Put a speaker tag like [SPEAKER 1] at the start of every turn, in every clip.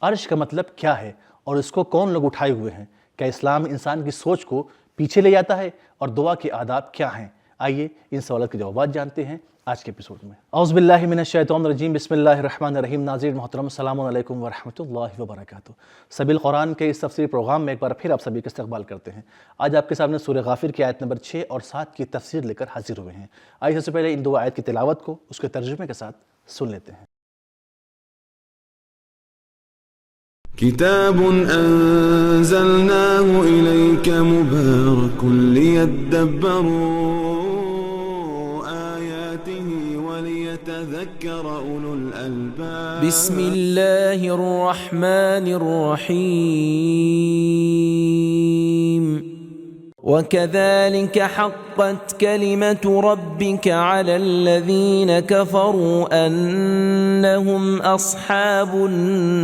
[SPEAKER 1] عرش کا مطلب کیا ہے اور اس کو کون لوگ اٹھائے ہوئے ہیں؟ کیا اسلام انسان کی سوچ کو پیچھے لے جاتا ہے؟ اور دعا کے آداب کیا ہیں؟ آئیے ان سوالات کے جوابات جانتے ہیں آج کے ایپیسوڈ میں۔ اعوذ باللہ من الشیطان الرجیم، بسم اللہ الرحمن الرحیم۔ ناظرین محترم، السلام علیکم ورحمۃ اللہ وبرکاتہ۔ سبیل قرآن کے اس تفسیری پروگرام میں ایک بار پھر آپ سبھی کا استقبال کرتے ہیں۔ آج آپ کے سامنے سورہ غافر کی آیت نمبر 6 اور 7 کی تفسیر لے کر حاضر ہوئے ہیں۔ آئیے سب سے پہلے ان دو آیت کی تلاوت کو اس کے ترجمے کے ساتھ سن لیتے ہیں۔
[SPEAKER 2] كتاب أنزلناه إليك مبارك ليدبروا آياته وليتذكر أولو الألباب
[SPEAKER 3] بسم الله الرحمن الرحيم وكذلك حقت كلمة ربك على الذين كفروا أنهم أصحاب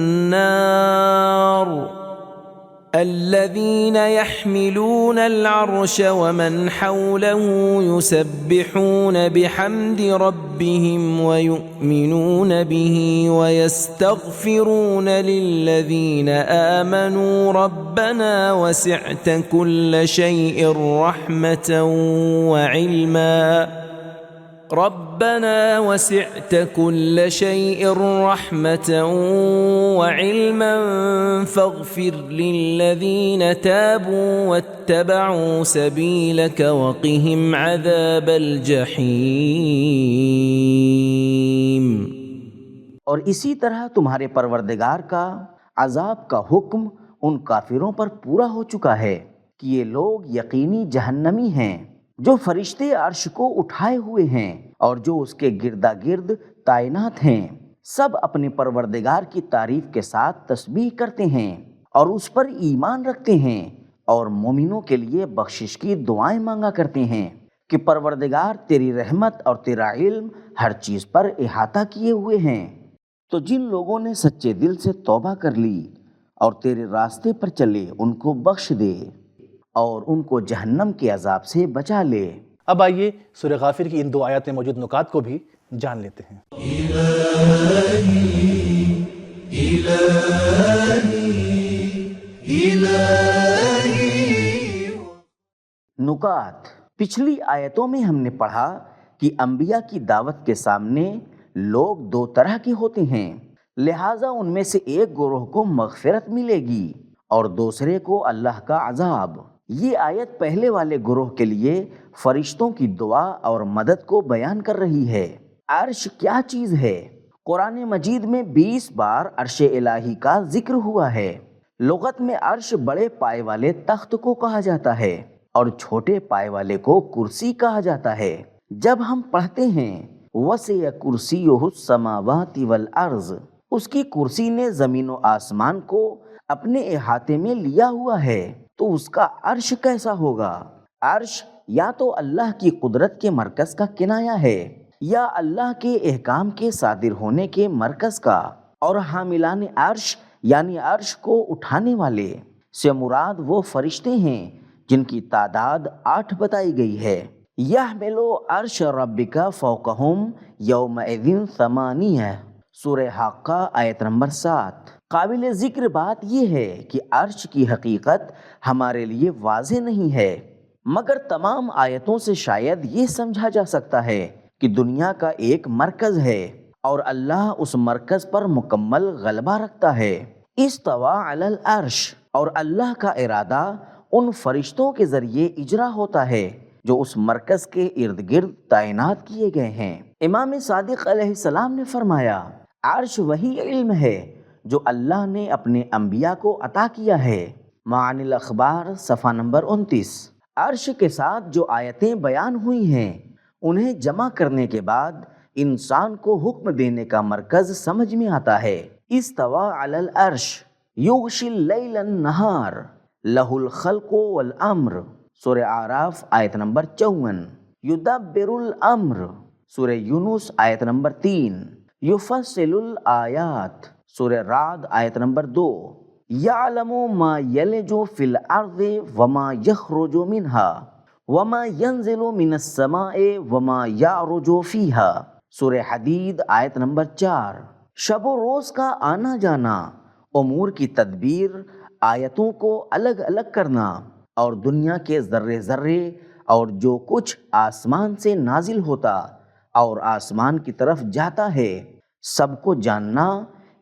[SPEAKER 3] النار الذين يحملون العرش ومن حوله يسبحون بحمد ربهم ويؤمنون به ويستغفرون للذين آمنوا ربنا وسعت كل شيء رحمة وعلما فاغفر للذين تابوا واتبعوا سبيلك وقهم عذاب الجحيم۔
[SPEAKER 4] اور اسی طرح تمہارے پروردگار کا عذاب کا حکم ان کافروں پر پورا ہو چکا ہے کہ یہ لوگ یقینی جہنمی ہیں جو فرشتے عرش کو اٹھائے ہوئے ہیں اور جو اس کے گردا گرد تعینات ہیں، سب اپنے پروردگار کی تعریف کے ساتھ تسبیح کرتے ہیں اور اس پر ایمان رکھتے ہیں اور مومنوں کے لیے بخشش کی دعائیں مانگا کرتے ہیں کہ پروردگار تیری رحمت اور تیرا علم ہر چیز پر احاطہ کیے ہوئے ہیں۔ تو جن لوگوں نے سچے دل سے توبہ کر لی اور تیرے راستے پر چلے ان کو بخش دے اور ان کو جہنم کے عذاب سے بچا لے۔
[SPEAKER 1] اب آئیے سورہ غافر کی ان دو آیات میں موجود نکات کو بھی جان لیتے ہیں۔
[SPEAKER 4] نکات۔ پچھلی آیتوں میں ہم نے پڑھا کہ انبیاء کی دعوت کے سامنے لوگ دو طرح کے ہوتے ہیں، لہٰذا ان میں سے ایک گروہ کو مغفرت ملے گی اور دوسرے کو اللہ کا عذاب۔ یہ آیت پہلے والے گروہ کے لیے فرشتوں کی دعا اور مدد کو بیان کر رہی ہے۔ عرش کیا چیز ہے؟ قرآن مجید میں 20 بار عرش الہی کا ذکر ہوا ہے۔ لغت میں عرش بڑے پائے والے تخت کو کہا جاتا ہے اور چھوٹے پائے والے کو کرسی کہا جاتا ہے۔ جب ہم پڑھتے ہیں وَسِعَ كُرْسِيُّهُ السَّمَاوَاتِ وَالْأَرْضِ، اس کی کرسی نے زمین و آسمان کو اپنے احاطے میں لیا ہوا ہے، تو اس کا عرش کیسا ہوگا؟ عرش یا تو اللہ کی قدرت کے مرکز کا کنایہ ہے یا اللہ کے احکام کے صادر ہونے کے مرکز کا، اور حاملان عرش یعنی عرش کو اٹھانے والے سے مراد وہ فرشتے ہیں جن کی تعداد 8 بتائی گئی ہے۔ یحمل عرش ربک فوقہم یومئذ ثمانیہ، سورہ حاقہ آیت نمبر 7۔ قابل ذکر بات یہ ہے کہ عرش کی حقیقت ہمارے لیے واضح نہیں ہے، مگر تمام آیتوں سے شاید یہ سمجھا جا سکتا ہے کہ دنیا کا ایک مرکز ہے اور اللہ اس مرکز پر مکمل غلبہ رکھتا ہے۔ استوى علی العرش، اور اللہ کا ارادہ ان فرشتوں کے ذریعے اجرا ہوتا ہے جو اس مرکز کے ارد گرد تعینات کیے گئے ہیں۔ امام صادق علیہ السلام نے فرمایا، عرش وہی علم ہے جو اللہ نے اپنے انبیاء کو عطا کیا ہے۔ معانی الاخبار صفحہ نمبر 29۔ عرش کے ساتھ جو آیتیں بیان ہوئی ہیں انہیں جمع کرنے کے بعد انسان کو حکم دینے کا مرکز سمجھ میں آتا ہے۔ استوى علی العرش یغشی اللیل النہار لہ الخلق والامر، سورہ اعراف آیت نمبر 54۔ یدبر الامر، سورہ یونس آیت نمبر 3۔ یفصل الآیات، سورہ رعد آیت نمبر 2۔ یعلم ما یلج فی الارض وما یخرج منہا وما ینزل من السماء وما یعرج فیہا، سورہ حدید آیت نمبر 4۔ شب و روز کا آنا جانا امور کی تدبیر، آیتوں کو الگ الگ کرنا اور دنیا کے ذرے ذرے اور جو کچھ آسمان سے نازل ہوتا اور آسمان کی طرف جاتا ہے سب کو جاننا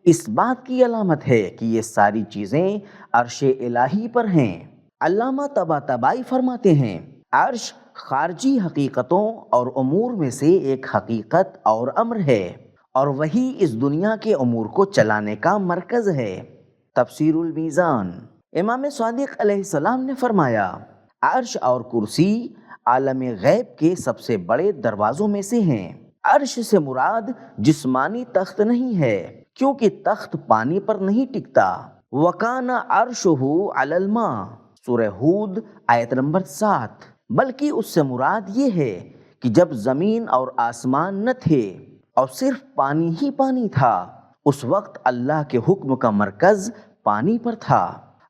[SPEAKER 4] اس بات کی علامت ہے کہ یہ ساری چیزیں عرش الہی پر ہیں۔ علامہ طباطبائی فرماتے ہیں عرش خارجی حقیقتوں اور امور میں سے ایک حقیقت اور امر ہے اور وہی اس دنیا کے امور کو چلانے کا مرکز ہے۔ تفسیر المیزان، امام صادق علیہ السلام نے فرمایا عرش اور کرسی عالم غیب کے سب سے بڑے دروازوں میں سے ہیں۔ عرش سے مراد جسمانی تخت نہیں ہے کیونکہ تخت پانی پر نہیں ٹکتا۔ وَكَانَ عَرْشُهُ عَلَى الْمَاءِ، سورہ ہود آیت نمبر 7، بلکہ اس سے مراد یہ ہے کہ جب زمین اور آسمان نہ تھے اور صرف پانی ہی پانی تھا اس وقت اللہ کے حکم کا مرکز پانی پر تھا،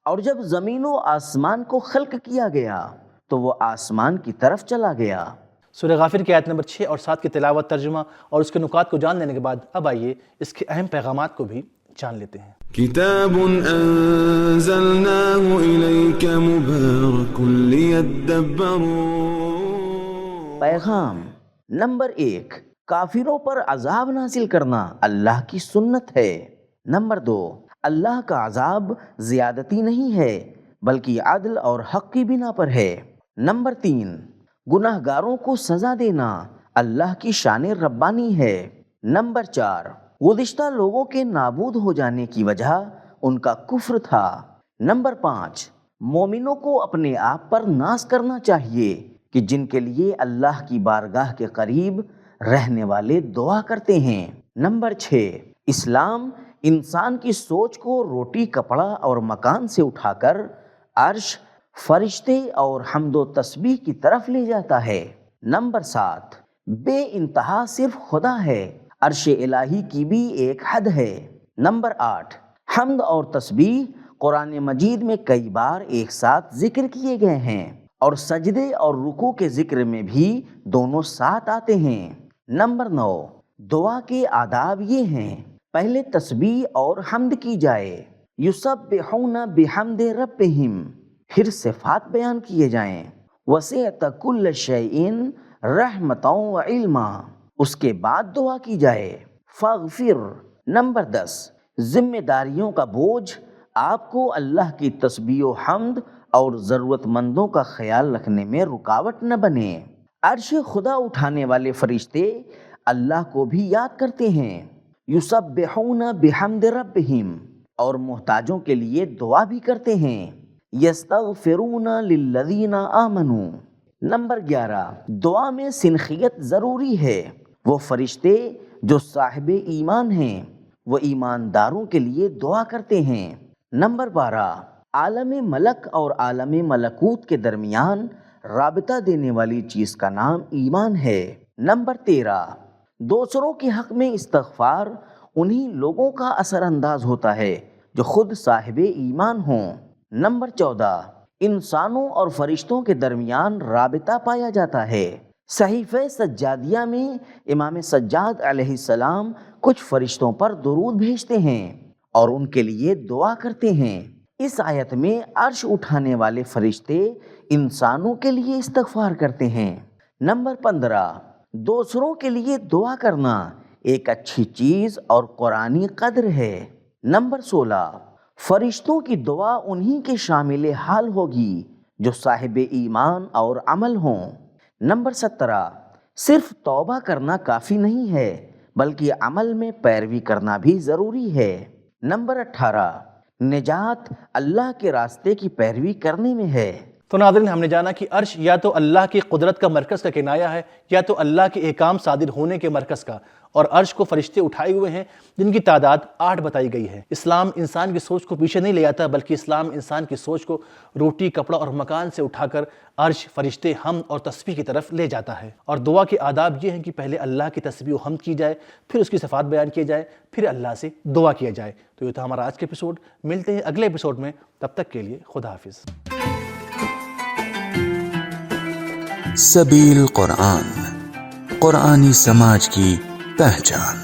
[SPEAKER 4] اور جب زمین و آسمان کو خلق کیا گیا تو وہ آسمان کی طرف چلا گیا۔
[SPEAKER 1] سورہ غافر کی آیت نمبر 6 اور 7 کی تلاوت، ترجمہ اور اس کے نکات کو جان لینے کے بعد اب آئیے اس کے اہم پیغامات کو بھی جان لیتے ہیں۔
[SPEAKER 2] كتاب أنزلناه إليك مبارك ليدبروا۔
[SPEAKER 4] پیغام نمبر 1، کافروں پر عذاب نازل کرنا اللہ کی سنت ہے۔ نمبر 2، اللہ کا عذاب زیادتی نہیں ہے بلکہ عدل اور حق کی بنا پر ہے۔ نمبر 3، گناہ گاروں کو سزا دینا اللہ کی شان ربانی ہے۔ نمبر 4، گزشتہ لوگوں کے نابود ہو جانے کی وجہ ان کا کفر تھا۔ نمبر 5، مومنوں کو اپنے آپ پر ناز کرنا چاہیے کہ جن کے لیے اللہ کی بارگاہ کے قریب رہنے والے دعا کرتے ہیں۔ نمبر 6، اسلام انسان کی سوچ کو روٹی کپڑا اور مکان سے اٹھا کر عرش، فرشتے اور حمد و تسبیح کی طرف لے جاتا ہے۔ نمبر 7، بے انتہا صرف خدا ہے، عرش الہی کی بھی ایک حد ہے۔ نمبر 8، حمد اور تسبیح قرآن مجید میں کئی بار ایک ساتھ ذکر کیے گئے ہیں اور سجدے اور رکوع کے ذکر میں بھی دونوں ساتھ آتے ہیں۔ نمبر 9، دعا کے آداب یہ ہیں، پہلے تسبیح اور حمد کی جائے، یسبحون بحمد ربہم، پھر صفات بیان کیے جائیں، وسعت کل شیء رحمتا و علما، اس کے بعد دعا کی جائے، فاغفر۔ نمبر 10، ذمہ داریوں کا بوجھ آپ کو اللہ کی تسبیح و حمد اور ضرورت مندوں کا خیال رکھنے میں رکاوٹ نہ بنے۔ عرش خدا اٹھانے والے فرشتے اللہ کو بھی یاد کرتے ہیں، یسبحون بحمد ربہم، اور محتاجوں کے لیے دعا بھی کرتے ہیں، یستغفرون للذین آمنوا۔ نمبر 11، دعا میں سنخیت ضروری ہے۔ وہ فرشتے جو صاحب ایمان ہیں وہ ایمانداروں کے لیے دعا کرتے ہیں۔ نمبر 12، عالم ملک اور عالم ملکوت کے درمیان رابطہ دینے والی چیز کا نام ایمان ہے۔ نمبر 13، دوسروں کے حق میں استغفار انہی لوگوں کا اثر انداز ہوتا ہے جو خود صاحب ایمان ہوں۔ نمبر 14، انسانوں اور فرشتوں کے درمیان رابطہ پایا جاتا ہے۔ صحیفہ سجادیہ میں امام سجاد علیہ السلام کچھ فرشتوں پر درود بھیجتے ہیں اور ان کے لیے دعا کرتے ہیں۔ اس آیت میں عرش اٹھانے والے فرشتے انسانوں کے لیے استغفار کرتے ہیں۔ نمبر 15، دوسروں کے لیے دعا کرنا ایک اچھی چیز اور قرآنی قدر ہے۔ نمبر 16، فرشتوں کی دعا انہی کے شامل حال ہوگی جو صاحب ایمان اور عمل ہوں۔ نمبر 17، صرف توبہ کرنا کافی نہیں ہے بلکہ عمل میں پیروی کرنا بھی ضروری ہے۔ نمبر 18، نجات اللہ کے راستے کی پیروی کرنے میں ہے۔
[SPEAKER 1] تو ناظرین، ہم نے جانا کہ عرش یا تو اللہ کی قدرت کا مرکز کا کنایہ ہے یا تو اللہ کے احکام صادر ہونے کے مرکز کا، اور عرش کو فرشتے اٹھائے ہوئے ہیں جن کی تعداد 8 بتائی گئی ہے۔ اسلام انسان کی سوچ کو پیچھے نہیں لے جاتا بلکہ اسلام انسان کی سوچ کو روٹی، کپڑا اور مکان سے اٹھا کر عرش، فرشتے، حمد اور تسبیح کی طرف لے جاتا ہے۔ اور دعا کے آداب یہ ہیں کہ پہلے اللہ کی تسبیح و حمد کی جائے، پھر اس کی صفات بیان کیے جائے، پھر اللہ سے دعا کیا جائے۔ تو یہ تھا ہمارا آج کے ایپیسوڈ، ملتے ہیں اگلے ایپیسوڈ میں، تب تک کے لیے خدا حافظ۔
[SPEAKER 5] سبیل قرآن، قرآنی سماج کی پہچان۔